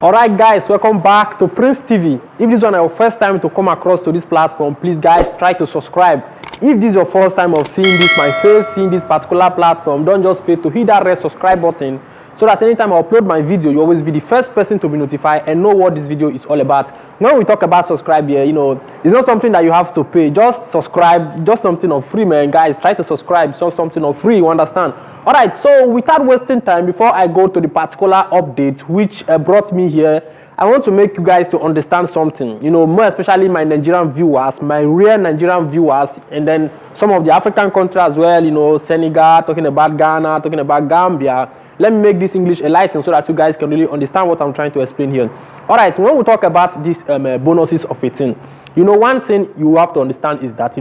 Alright guys, welcome back to Prince TV. If this is your first time to come across to this platform, please guys try to subscribe. If this is your first time of seeing this my face, seeing this particular platform, don't just fail to hit that red subscribe button so that anytime I upload my video, you always be the first person to be notified and know what this video is all about. When we talk about subscribe here, it's not something that you have to pay. Just subscribe, just something of free, man. Guys, try to subscribe, just something of free, you understand? Alright, so without wasting time, before I go to the particular update which brought me here, I want to make you guys to understand something. More especially my Nigerian viewers, my real Nigerian viewers, and then some of the African countries as well, Senegal, talking about Ghana, talking about Gambia. Let me make this English enlightened so that you guys can really understand what I'm trying to explain here. Alright, when we talk about these bonuses of 18, one thing you have to understand is that,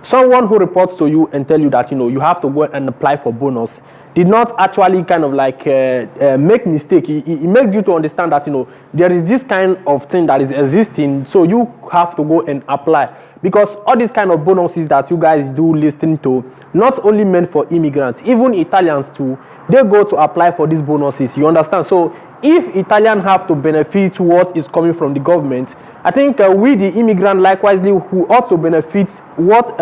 someone who reports to you and tell you that you have to go and apply for bonus did not actually kind of like make mistake. It makes you to understand that there is this kind of thing that is existing, so you have to go and apply, because all these kind of bonuses that you guys do listen to, not only meant for immigrants, even Italians too, they go to apply for these bonuses, you understand? So if Italians have to benefit what is coming from the government, I think we the immigrant likewise who ought to benefit what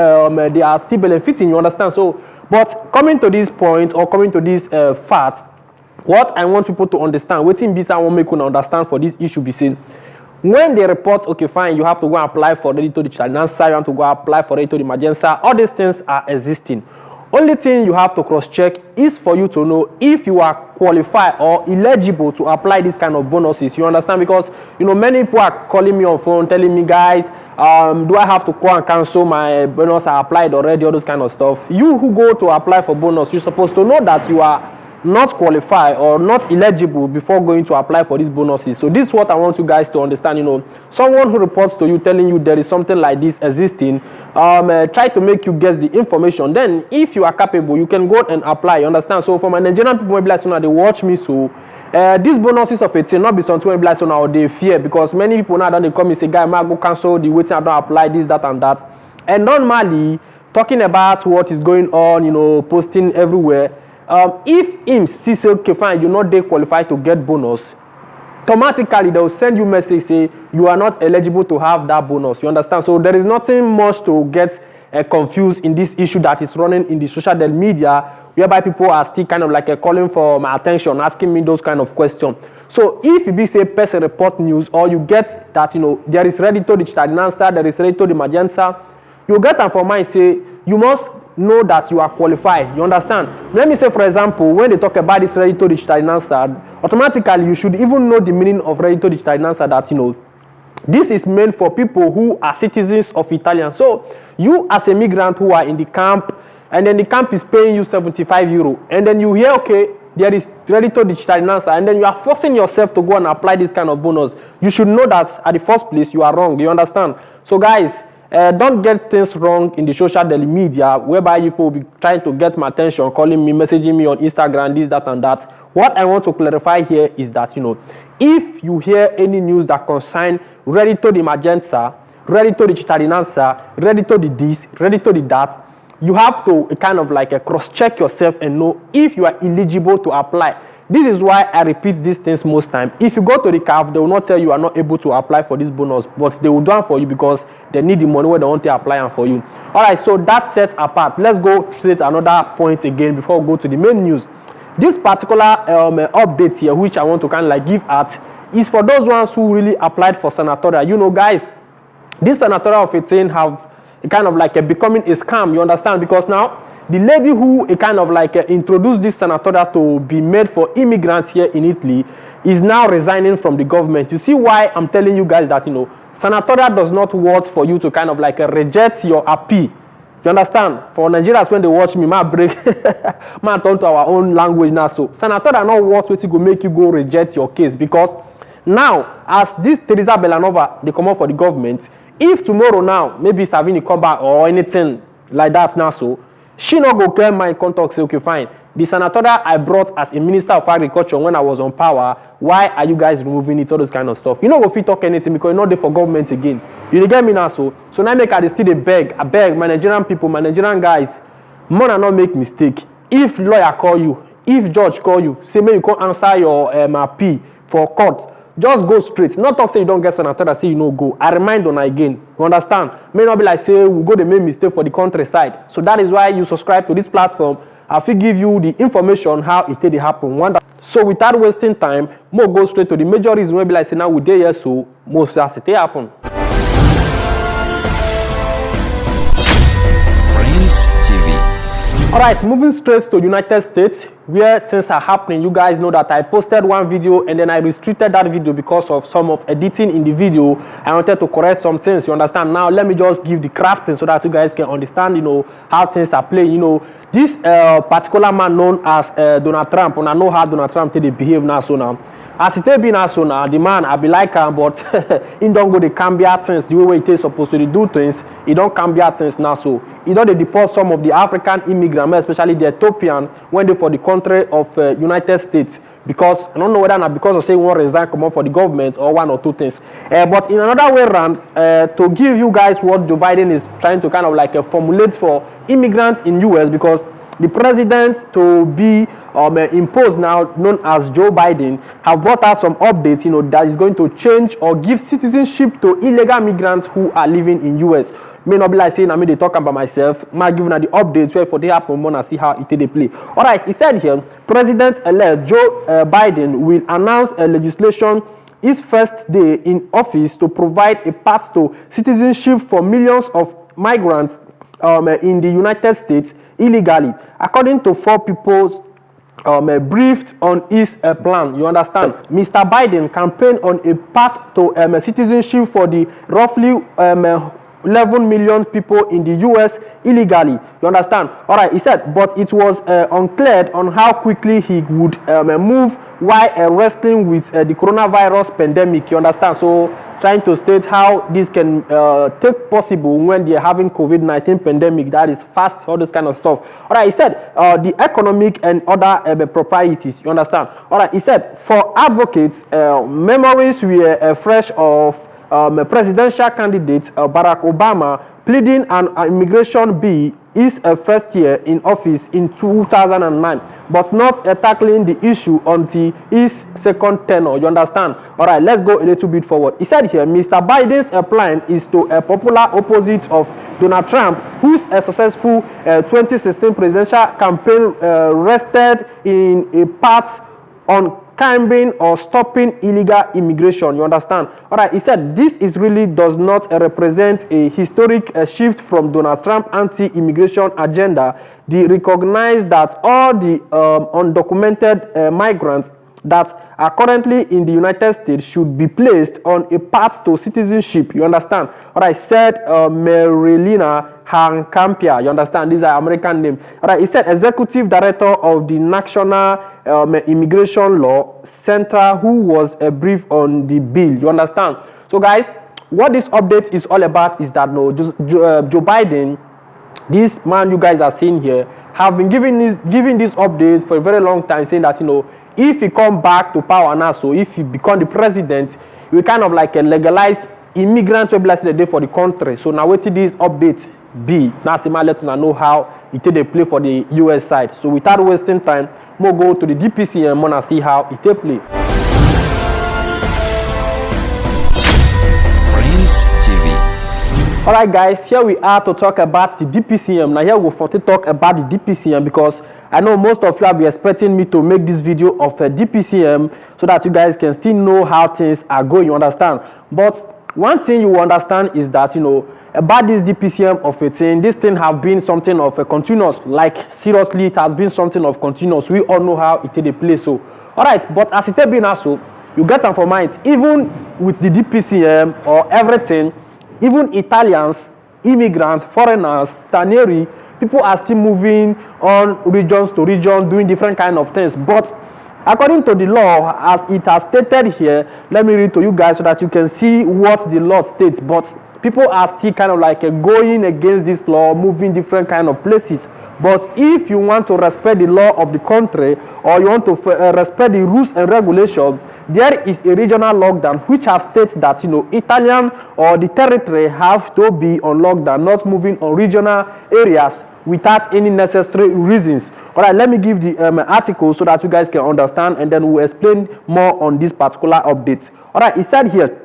they are still benefiting, you understand? So, but coming to this point or coming to this fact, what I want people to understand, waiting this I want make you understand for this issue be said, when they report, okay fine, you have to go and apply for Reddito di Cittadinanza, you have to go apply for Reddito di Migrants, all these things are existing. Only thing you have to cross-check is for you to know if you are qualified or eligible to apply this kind of bonuses. You understand? Because many people are calling me on phone telling me, guys, do I have to go and cancel my bonus? I applied already, all those kind of stuff. You who go to apply for bonus, you're supposed to know that you are not qualified or not eligible before going to apply for these bonuses. So this is what I want you guys to understand. Someone who reports to you telling you there is something like this existing, try to make you get the information. Then if you are capable, you can go and apply, you understand? So for my Nigerian people, maybe like they watch me, so these bonuses of 18 not be something maybe like now they fear, because many people now they come and say, guy, I go cancel the waiting, I don't apply this, that and that. And normally talking about what is going on, posting everywhere, if him see say, okay fine, you're not there qualified to get bonus, automatically they will send you message say you are not eligible to have that bonus, you understand? So there is nothing much to get confused in this issue that is running in the social media, whereby people are still kind of like calling for my attention, asking me those kind of questions. So if you be say person report news, or you get that there is Reddito di Cittadinanza, there is Reddito di Migrants, you get them for mind say you must know that you are qualified, you understand? Let me say, for example, when they talk about this Reddito di Cittadinanza, automatically you should even know the meaning of Reddito di Cittadinanza, that this is meant for people who are citizens of Italian. So you as a migrant who are in the camp, and then the camp is paying you €75, and then you hear, okay, there is Reddito di Cittadinanza, and then you are forcing yourself to go and apply this kind of bonus, you should know that at the first place you are wrong, you understand? So guys, don't get things wrong in the social media, whereby people will be trying to get my attention, calling me, messaging me on Instagram, this, that, and that. What I want to clarify here is that, if you hear any news that concern Reddito di Migrants, Reddito di Cittadinanza, Reddito di this, Reddito di that, you have to kind of like cross-check yourself and know if you are eligible to apply. This is why I repeat these things most time. If you go to the CAF, they will not tell you are not able to apply for this bonus, but they will do it for you because they need the money where they want to apply for you. Alright, so that's set apart. Let's go straight to another point again before we go to the main news. This particular update here, which I want to kind of like give at, is for those ones who really applied for senatorial. Guys, this senatorial of 18 have kind of like becoming a scam, you understand? Because now the lady who kind of like introduced this senatorial to be made for immigrants here in Italy is now resigning from the government. You see why I'm telling you guys that senatorial does not work for you to kind of like reject your appeal. You understand? For Nigerians, when they watch me, my break, my turn to our own language now. So senatorial not what to go make you go reject your case, because now as this Teresa Bellanova they come up for the government, if tomorrow now maybe Savini come back or anything like that now, so she not go clear my contact, say, okay, fine. The senatorial I brought as a minister of agriculture when I was on power, why are you guys removing it, all those kind of stuff? You know, if you talk anything because you're not there for government again. You get me now, so now make I still beg, I beg my Nigerian people, my Nigerian guys, man, not make mistake. If lawyer call you, if judge call you, say, may you come answer your appeal for court, just go straight. Not talk say you don't get some after that say you no go. I remind on again. You understand? May not be like say we go the main mistake for the countryside. So that is why you subscribe to this platform. I will give you the information how it did happen. So without wasting time, more go straight to the major reason why be like say now we dey here so most as it happen. Alright, moving straight to United States where things are happening. You guys know that I posted one video and then I restricted that video because of some of editing in the video. I wanted to correct some things, you understand? Now let me just give the crafting so that you guys can understand, you know, how things are playing. You know, this particular man known as Donald Trump, and I know how Donald Trump they behave now. So now, as it has been now, so now the man I be like him, but he don't go the cambia things the way it is supposed to do things. He don't cambia things now, so he don't deport some of the African immigrants, especially the Ethiopian, when they for the country of United States. Because I don't know whether not because of saying one resign come up for the government or one or two things. But in another way around, to give you guys what Joe Biden is trying to kind of like formulate for immigrants in US, because the president to be imposed now, known as Joe Biden, have brought out some updates, you know, that is going to change or give citizenship to illegal migrants who are living in US. May not be like saying I mean they talk about myself. Might giving the updates where for they happen and see how it they play. All right, he said here, President-elect Joe Biden will announce a legislation his first day in office to provide a path to citizenship for millions of migrants in the United States illegally, according to 4 people briefed on his plan. You understand? Mr. Biden campaigned on a path to citizenship for the roughly 11 million people in the US illegally. You understand? All right, he said, but it was unclear on how quickly he would move while wrestling with the coronavirus pandemic. You understand? So trying to state how this can take possible when they're having COVID-19 pandemic, that is fast, all this kind of stuff. All right, he said the economic and other proprieties. You understand? All right, he said for advocates, memories were fresh of presidential candidate Barack Obama pleading an immigration bill his first year in office in 2009, but not tackling the issue until his second tenure. You understand? All right, let's go a little bit forward. He said here, Mr. Biden's plan is to a popular opposite of Donald Trump, whose successful 2016 presidential campaign rested in a part on curbing or stopping illegal immigration. You understand? All right, he said this is really does not represent a historic shift from Donald Trump's anti-immigration agenda. They recognize that all the undocumented migrants that are currently in the United States should be placed on a path to citizenship. You understand? All right, said Marilena Hankampia. You understand? These are American names. All right, he said executive director of the National Immigration Law Center, who was briefed on the bill. You understand? So guys, what this update is all about is that Joe Biden, this man you guys are seeing here, have been giving this update for a very long time, saying that, you know, if he come back to power now, so if he become the president, he will kind of like legalize immigrants will bless the day for the country. So now what this update be? Now Sima let us know how it they play for the US side. So without wasting time, we'll go to the DPCM and see how it play. Alright guys, here we are to talk about the DPCM. Now here we'll talk about the DPCM because I know most of you have been expecting me to make this video of a DPCM so that you guys can still know how things are going, you understand? But one thing you understand is that, you know, about this DPCM of a thing, this thing have been something of a continuous, like seriously it has been something of continuous. We all know how it is play. So alright, but as it has been also, you get some for mind, even with the DPCM or everything, even Italians, immigrants, foreigners, Taneri, people are still moving on regions to region, doing different kind of things. But according to the law, as it has stated here, let me read to you guys so that you can see what the law states. But people are still kind of like going against this law, moving different kind of places. But if you want to respect the law of the country, or you want to respect the rules and regulations, there is a regional lockdown which have stated that, you know, Italian or the territory have to be on lockdown, not moving on regional areas without any necessary reasons. All right, let me give the article so that you guys can understand, and then we'll explain more on this particular update. All All right, he said here,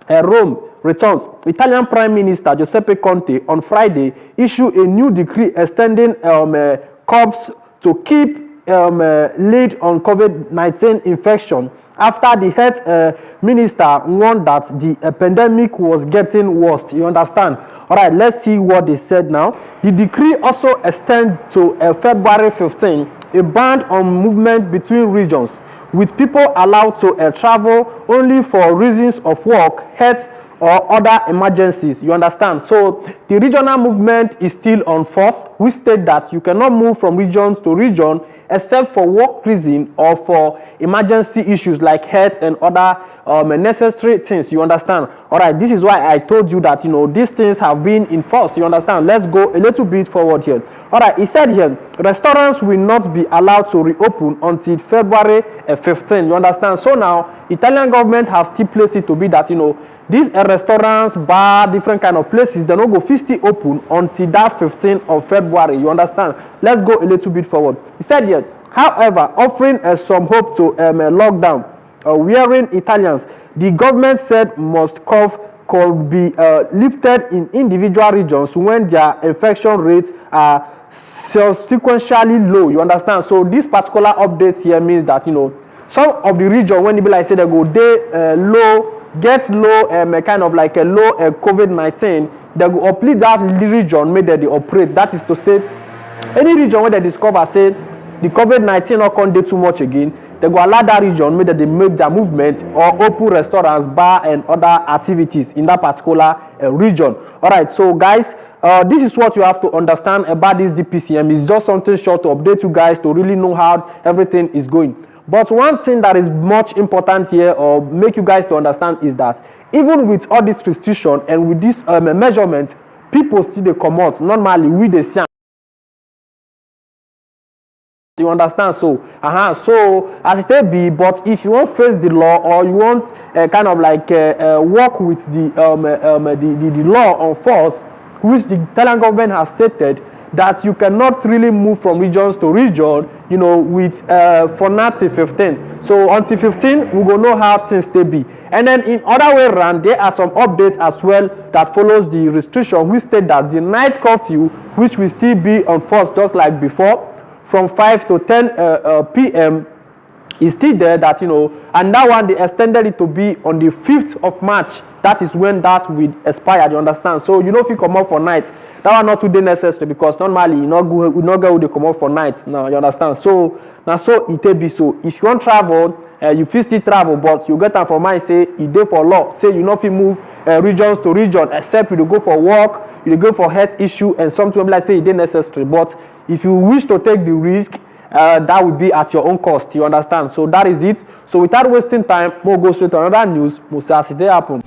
Rome returns. Italian Prime Minister Giuseppe Conte on Friday issued a new decree extending curbs to keep lid on COVID-19 infection after the health minister warned that the pandemic was getting worse. You understand? All right, let's see what they said now. The decree also extends to February 15 a ban on movement between regions, with people allowed to travel only for reasons of work, health, or other emergencies. You understand? So the regional movement is still on force. We state that you cannot move from region to region except for work reason or for emergency issues like health and other necessary things. You understand? All right, this is why I told you that, you know, these things have been in force. You understand? Let's go a little bit forward here. All right, he said here, restaurants will not be allowed to reopen until February 15. You understand? So now, Italian government have stipulated it to be that, you know, these restaurants, bar, different kind of places, they don't go physically open until that 15th of February. You understand? Let's go a little bit forward. He said here, however, offering some hope to lockdown, wherein Italians, the government said must could be lifted in individual regions when their infection rates are sequentially low. You understand? So this particular update here means that, you know, some of the region, when people like say they go low, get low, kind of like a low COVID-19, they go uplift that region, make they operate. That is to say, any region where they discover say the COVID-19 not can do too much again, they go allow that region, make they make their movement or open restaurants, bar, and other activities in that particular region. All right, so guys, this is what you have to understand about this DPCM. It's just something short to update you guys to really know how everything is going. But one thing that is much important here, or make you guys to understand, is that even with all this restriction and with this measurement, people still they come out. Normally, we they see. You understand? So, so as it be, but if you want face the law or you want kind of like work with the law on force, which the Italian government has stated that you cannot really move from regions to region, you know, with for now till 15. So until 15, we will know how things they be. And then in other way around, there are some updates as well that follows the restriction. We state that the night curfew, which will still be on force just like before, from 5 to 10 p.m. is still there, that, you know, and that one they extended it to be on the 5th of March. That is when that will expire. You understand? So you know, if you come out for night, that one not today necessary, because normally you not go with the come out for night. Now you understand? So now so it will be so. If you want travel, you feel still travel, but you get them for mind say it day for law. Say you not fit move regions to region except you go for work, you go for health issue, and something like say it day necessary. But if you wish to take the risk, that will be at your own cost. You understand? So that is it. So without wasting time, we'll go straight to another news. We'll see as it happen.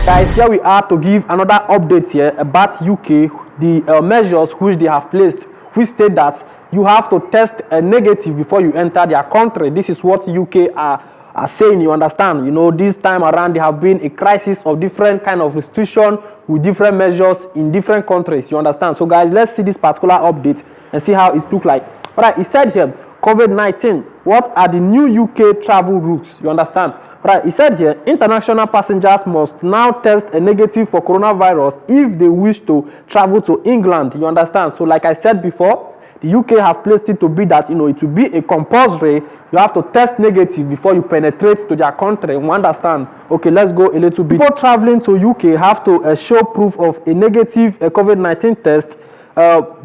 Guys, here we are to give another update here about UK, the measures which they have placed, which state that you have to test a negative before you enter their country. This is what UK are saying. You understand? You know, this time around there have been a crisis of different kind of restriction with different measures in different countries. You understand? So guys, let's see this particular update and see how it looks like. All right, it said here, COVID-19, what are the new UK travel routes? You understand? Right, he said here, international passengers must now test a negative for coronavirus if they wish to travel to England. You understand? So like I said before, the UK have placed it to be that, you know, it will be a compulsory. You have to test negative before you penetrate to their country. You understand? Okay, let's go a little bit. People traveling to UK have to show proof of a negative COVID-19 test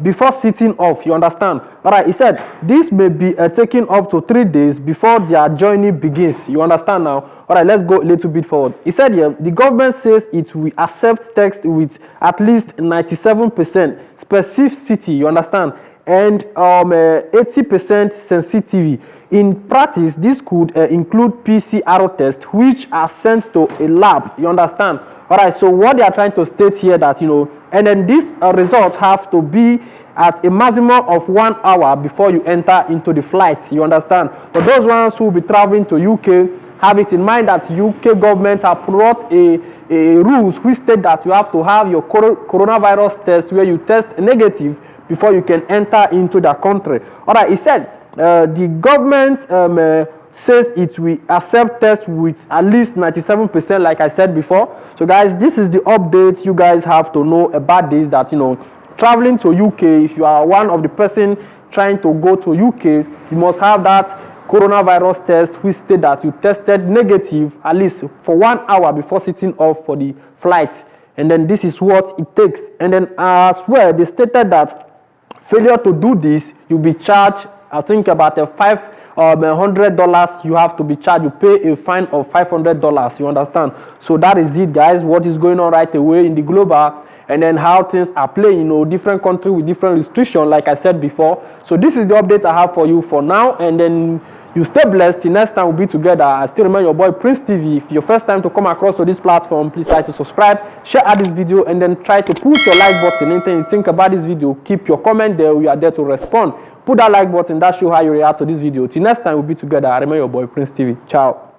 before setting off. You understand? All right, he said this may be taking up to 3 days before their journey begins. You understand now? All right, let's go a little bit forward. He said here, the government says it will accept text with at least 97% specificity. You understand? And 80% sensitivity. In practice, this could include PCR tests, which are sent to a lab. You understand? All right, so what they are trying to state here that, you know, and then these results have to be at a maximum of 1 hour before you enter into the flight. You understand? For those ones who will be traveling to UK, have it in mind that UK government have brought a rules which state that you have to have your coronavirus test where you test negative before you can enter into the country. All right, he said the government says it will accept tests with at least 97%, like I said before. So guys, this is the update you guys have to know about this, that traveling to UK, if you are one of the person trying to go to UK, you must have that coronavirus test which state that you tested negative at least for 1 hour before sitting off for the flight. And then this is what it takes. And then as well, they stated that failure to do this, you'll be charged, I think about $100 you have to be charged. You pay a fine of $500, you understand? So that is it, guys, what is going on right away in the global, and then how things are playing, different country with different restrictions, like I said before. So this is the update I have for you for now, and then you stay blessed. Till next time we'll be together. I still remember your boy Prince TV. If your first time to come across to this platform, please try to subscribe, share out this video, and then try to push your like button. Anything you think about this video, keep your comment there. We are there to respond. Put that like button, that show how you react to this video. Till next time we'll be together. I remember your boy Prince TV. Ciao.